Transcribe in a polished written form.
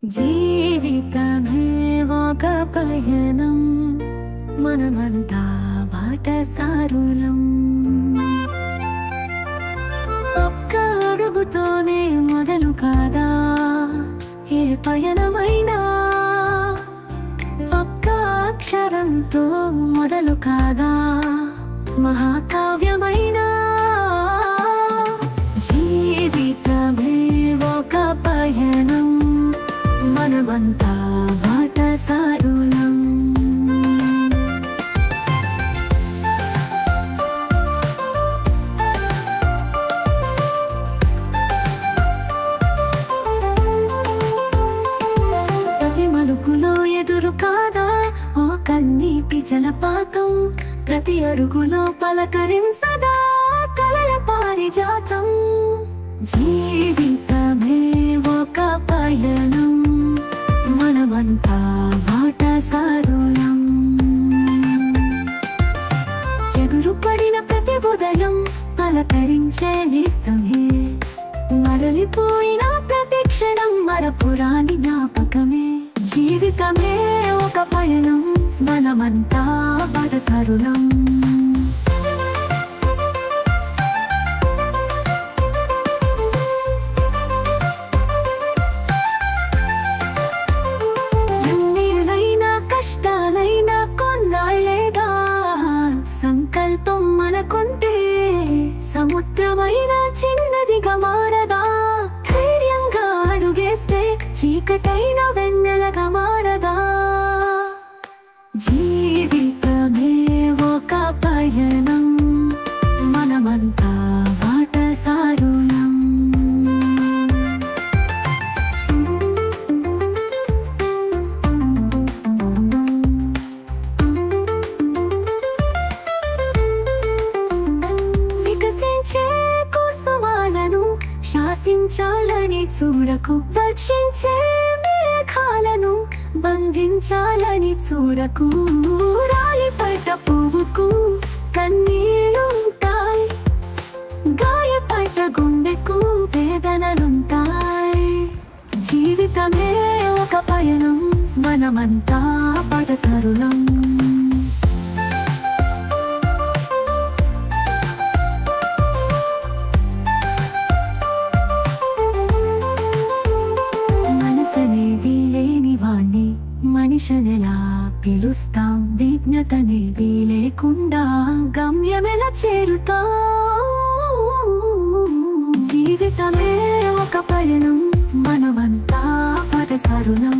జీవితమే ఒక పయనం మనమంతా బాటసారులం ఒక్క అడుగుతోనే మొదలు కాదా ఏ పయనమైనా ఒక్క అక్షరంతో మొదలు కాదా మహాకావ్యమైనా జీవితమే ఒక పయనం మనమంతా బాటసారులం ప్రతి మలుపులో ఎదురు కాదా ఓ కన్నీటి జలపాతం ప్రతి అడుగులో పలకరించదా కలల పారిజాతం జీవితమే ఒక పయనం మనమంతా బాటసారులం ఎదురు పడిన ప్రతి ఉదయం పలకరించే నేస్తమే మరలిపోయిన ప్రతి క్షణం మరపురాని జ్ఞాపకమే జీవితమే ఒక పయనం మనమంతా బాటసారులం సంకల్పం మనకుంటే సముద్రమైన చిన్నదిగా మారదా ధైర్యంగా అడుగేస్తే చీకటైన వెన్నెలగా మారదా జీవితమే ఒక పయనం మనమంతా బాటసారులం శాసించాలని చూడకు రక్షించే మేఘాలను బంధించాలని చూడకు రాలిపడ్డ పువ్వుకు కన్నీళ్ళుంటాయి గాయపడ్డ గుండెకు వేదనలుంటాయి జీవితమే ఒక పయనం మనమంతా బాటసారులం మనిషినెలా పిలుస్తాం విజ్ఞతనేది లేకుండా గమ్యమెలా చేరుతాం జీవితమే ఒక పయనం మనమంతా బాటసారులం